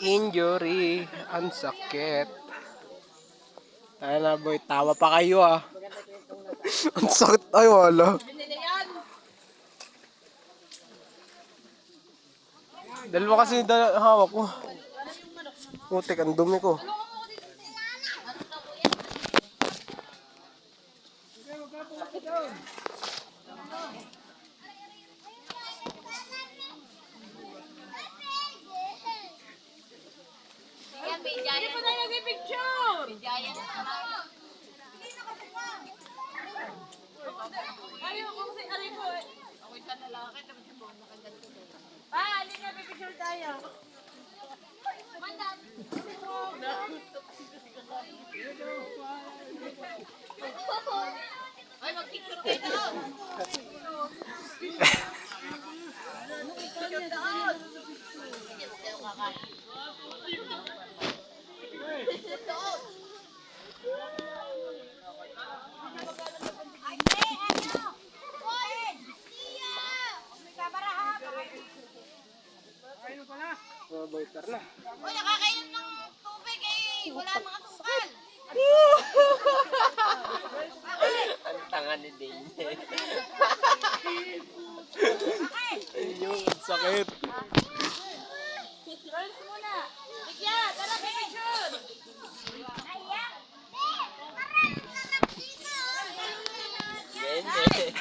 Injury, ang sakit. Tayo na boy, tawa pa kayo ah. Ang sakit, ay wala. Dalawa kasi hawak ko. Putik, ang dumi ko. Hindi pa tayo nag-picture! Ayaw ko kasi, aray ko eh. Ako isa na lang. Alin na, pipicture tayo. Mandan. Ay, mag-picture kayo doon. Picture doon. Hindi, huwag kayo kakain. Boyter na. Uy, nakakainom ng tubig eh. Wala mga tungkal. Ang tanga ni Dane. Yung sakit. Girls muna. Bigya, tara picture. Gende.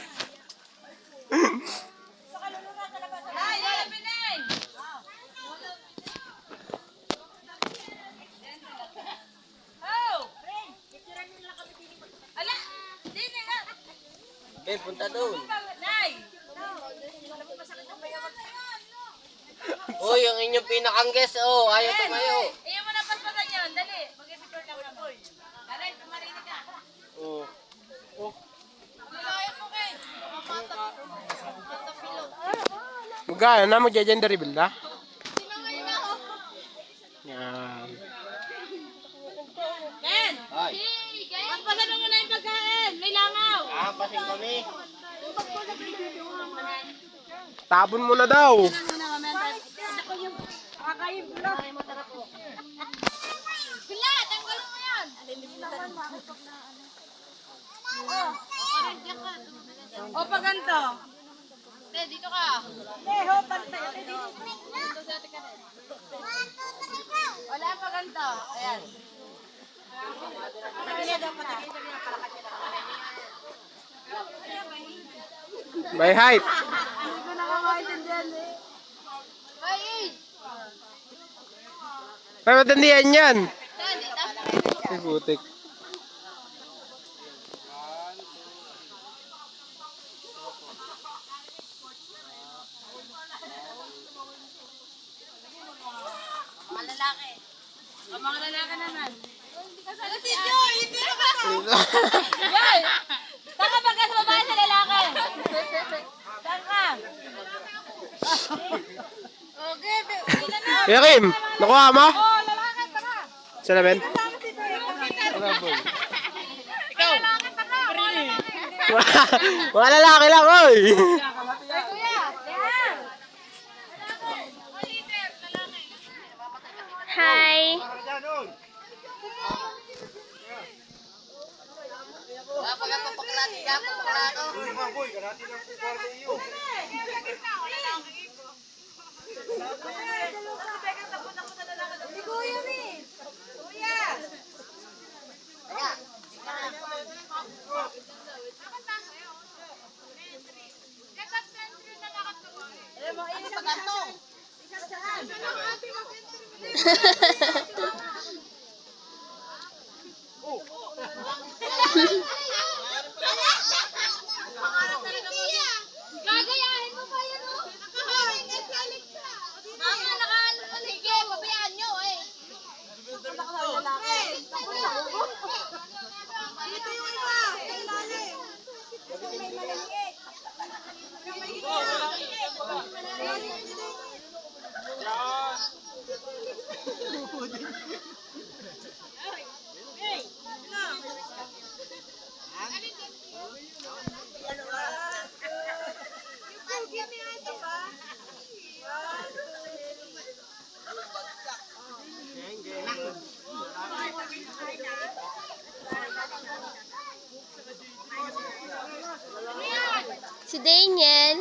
Ay, ay, Pinay. Oh! Ala! Dini na! Okay, punta doon. Nay! Oh, yung inyong pinakang guest, oh, ayaw tumayo. Iyo mo na paspatan yun. Dali. Mag-picture ka muna. Aray, tumarinig ka. Oh. Oh. Lulayan mo kay. Mata filo. Magkano na, magja-gender reveal na? Yan. Ken! Ay. Magpasan mo muna yung pagkain. May langaw. Ah, pasing kami. Tabon mo na daw. Pila, tanggalin mo yan. O, pag ganito. Dito ka. Ho, pantay. Wala pa ganito. Ayan. May height. Wait! Pero matandihan yan. Dito. Ay, putik. Mga lalaki. O, mga lalaki naman. Si Joy! Hindi na ba? Joy! Saan ka pagkas babae sa lalaki? Saan ka? Okay, pila na. Kuya Kim, nakuha mo? Oh, lalaki, tara. Sa namin? Kasama si Joy. Ikaw. Lalaki, tara. Mga lalaki lang, oy. Ay, kuya. Yan. Hi! Pag ako paklati ka, paklako. Si Kuya, mi. Kuya. Ano pa ganto? Gagayahin mo ba yan, oh? Nakaharing Alexa. Mga nakaano mo, sige, pabayaan nyo, eh. Ito yung iba, yung lalim. Ito may maliliit. Yung may maliliit. Daniel.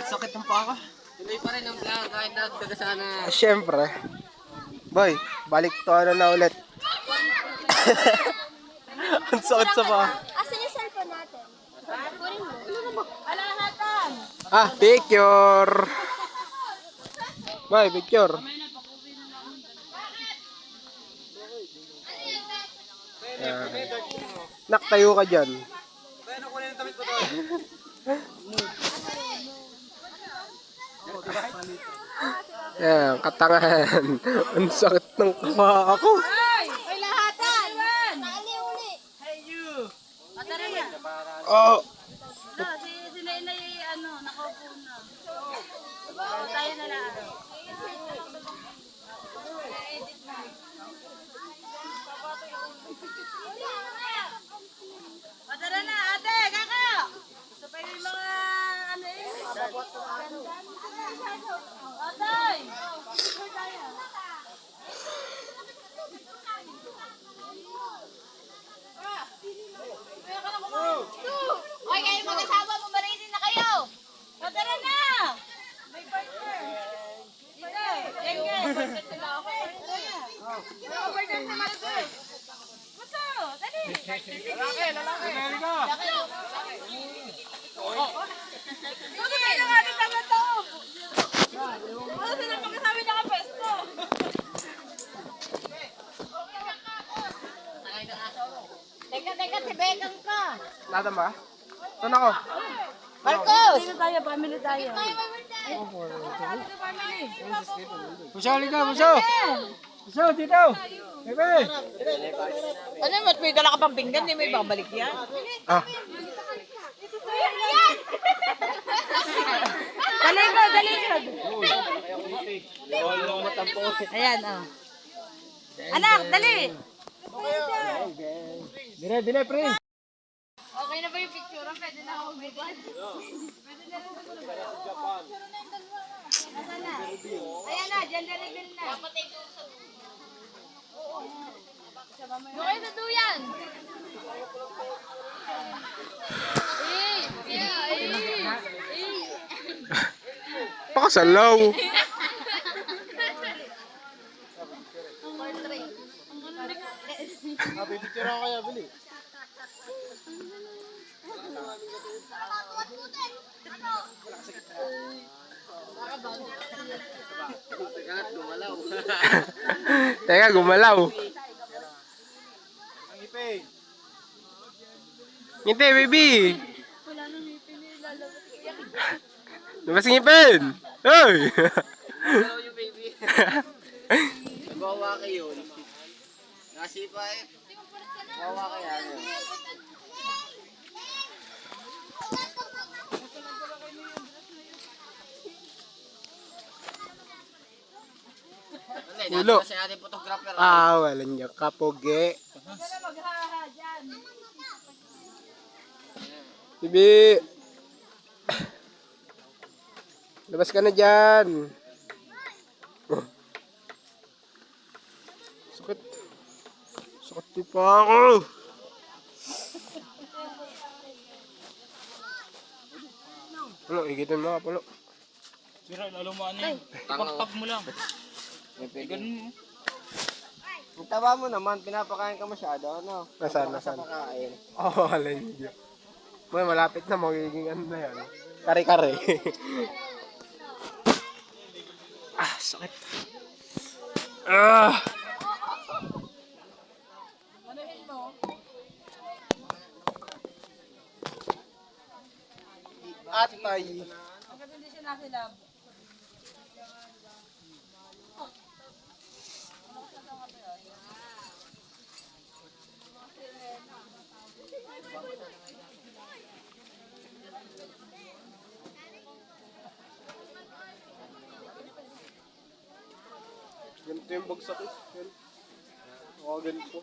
Sakit ng paa ko. Tuloy pa rin ang vlog kahit nagdaga sana. Siyempre. Boy, balik to ano na ulit. Ang sakit sa paa. Asan yung cellphone natin? Kunin mo. Alahatan. Picture. Boy, picture. Nak, tayo ka dyan. Yan, katangahan. Ang sakit ng paa ko. Ay, lahatan. Tali uli. Tara na. Oh. Si Laylay, nakaupo na. Tayo na lang. Tara na, ate, kaka! Gusto pa yung mga Atay! Hoy, kayo mag-asawa, pumaritin na kayo! Tara na! May partner! Yan, partner sila ako. Partner si Marcos! Gusto! Dali! Lalaki! Gusto tayo ng ating tagatoob! Ano sila pagkasabi niya ka pesto? Teka, si Beckham ka! Nada ba? Saan ako? Marcos! Dito tayo, family tayo. Puso, halika, puso! Puso, dito! Bebe! Ano, may dala ka pang pinggan, di may babalik yan? Ah, Dali ka! Ayan, oh. Anak, dali! dire, pre! Okay na ba yung picture? Pwede na ako umibad. Pwede na rin ako Japan. Nasaan na? Ayan na, gender reveal na. Dapat ay doon sa doon kayo sa duyan. Pakasalaw! Picture ako kaya, bili. Teka, gumalaw. Ngiti, baby! Labas ngipin! Hoy! Hello yung baby. Nagwawa kayo. Nasipa eh. Nagwawa kaya. Ulo. Kasi ating photographer. Wala niya kapoge. Bibi! Labas ka na dyan. Oh. Sakit. Sakit pa ako. Pulo, igitin mo ka, Pulo. Sira, lalo mo ano yun. Pagpag mo lang. Ganun mo. Ang taba mo naman, pinapakain ka masyado, ano? Nasaan? Pakain. Wala niyo. Boy, malapit na magiging ano na yan. Kare-kare. Sakit. Atay. Bakit hindi siya nasilab? Ganito yung bagsak eh. Ganito.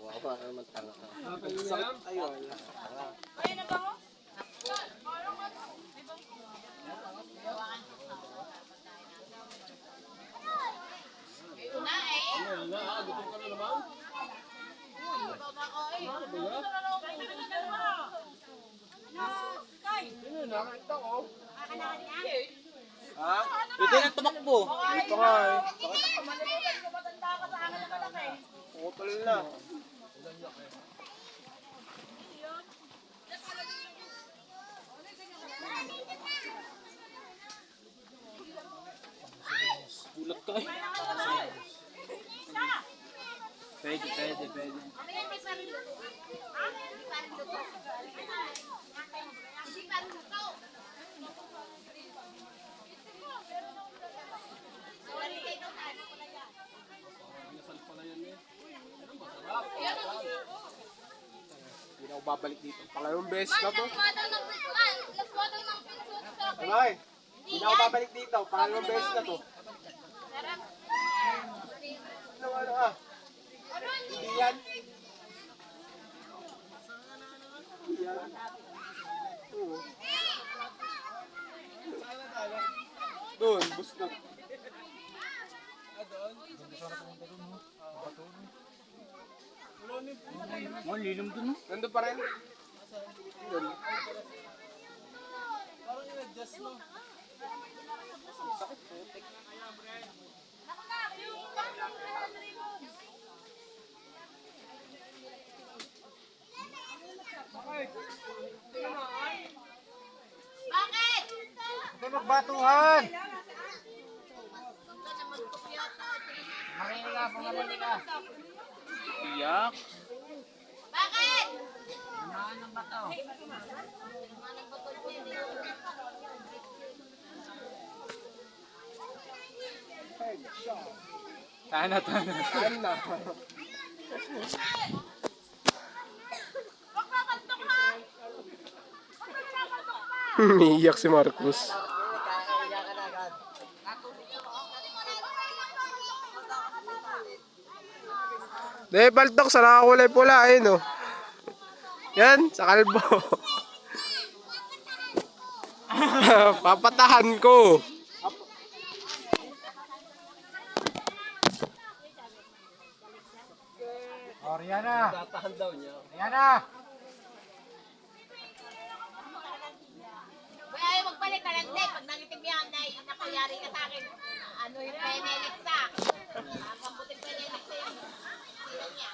Wawa ka naman tanga ka. Sakit. Ayun. Ayun na ba mo? Ha? Pwede nang tumakbo. Dito nga eh. Putol na. Gulat ka eh. Pwede. Hindi na ako babalik dito. Pangalawang beses na to. Last bottle ng pinso sa akin. Ay, hindi na ako babalik dito. Pangalawang beses na to. Ano ah? Hindi yan. Hindi yan. Oo. Doon, gusto. Oh, linom dun. Nandun pa rin. Doon. Bakit? Huwag magbatuhan! Iyak. Bakit? Tana. Saan na? Huwag kakantok ha! Huwag kakantok pa! Umiiyak si Marcos. De, baltok sa nakakulay pula, ayun oh. Yan, sa kalbo. Papatahan ko. O, Rihanna! Tatahan daw niya. Rihanna! Uy, ayaw magbalik ka lang din. Pag nangitibyan na nakayari ka sa akin, ano yung Benelix sa? Kamputin Benelix sa yung sila niya.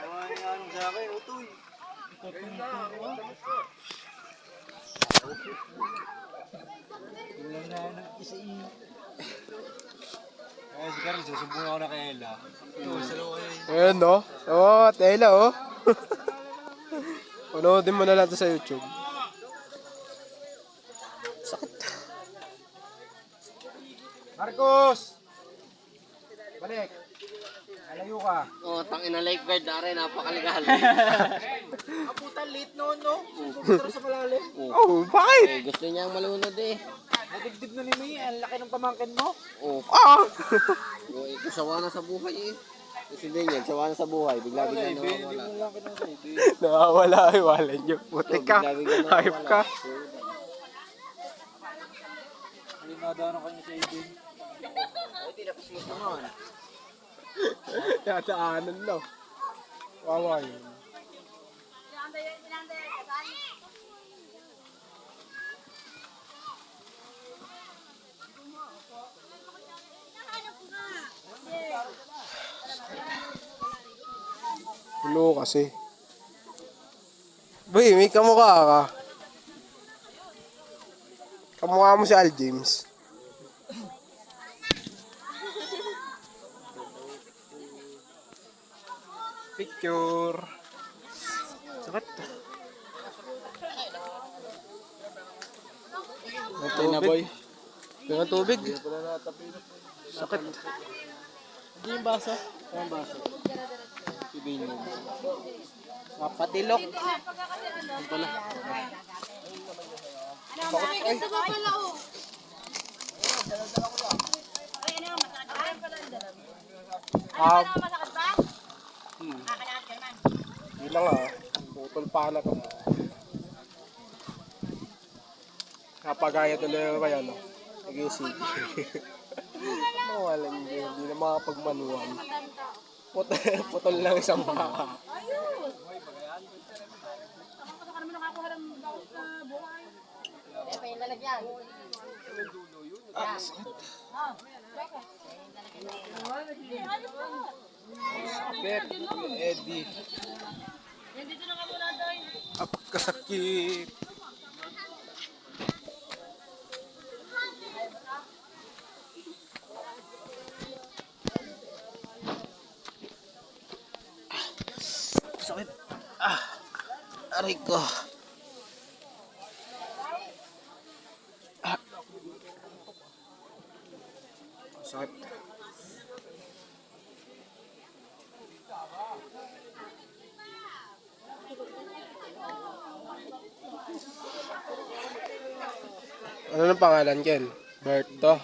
Ay, ano sa akin, utoy. Kulang na ng isa Ay, si Carl, susumbong ako na kay Ella. Ito, sa loob kayo. Ayun no. Oh, tela oh. Panoodin mo na lang to sa YouTube. Marcos! Balik! Alayo ka. Oh, tangina lifeguard na rin, napakaligal. Ang puta, late noon, no? Pupunta sa malalim. Oh, bakit? Eh, gusto niyang malunod eh. Nadibdib na ni May, ang laki ng pamangkin mo. Oh, Ah! oh sawa na sa buhay eh. Kasi din yan, sawa na sa buhay. Bigla-bigla nawawala. lang kinasaydi. Nawawala ay wala niyo. Puti ka. Bigla-bigla Hype ka. Halimada na kayo sa Aiden. Ay, tinapos mo naman. Tataanan no. Wawa yun. Pulo kasi. Boy, may kamukha ka. Kamukha mo si Al James. Picture. Sakit. Ang tubig. Ang tubig. Sakit. Hindi yung basa. Ang basa. Ibigin mo. Patilok. Ang pala. Ito ba pala oh? Ay, ano, masakit ba? Ano, masakit ba? Kakalakad ka naman. Hindi lang ah. Putol pa na ka. Kapagaya tuloy ako kaya, no? Nag-isip. Wala hindi na makapagmanual. Putol lang isang baka. Ah, sakit. Sakit. Eddie. Dito na ka muna doon. Apakasakit. Sakit. Ah. Aray ko. Ah. Sakit. Ano ng pangalan, Ken? Berto.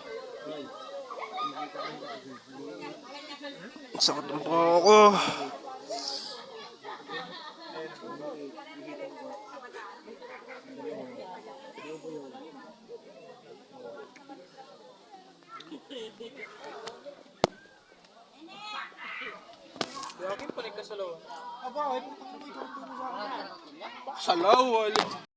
Sakit ng paa ko. Yakin pa rin kasalaw. Salaw, wala.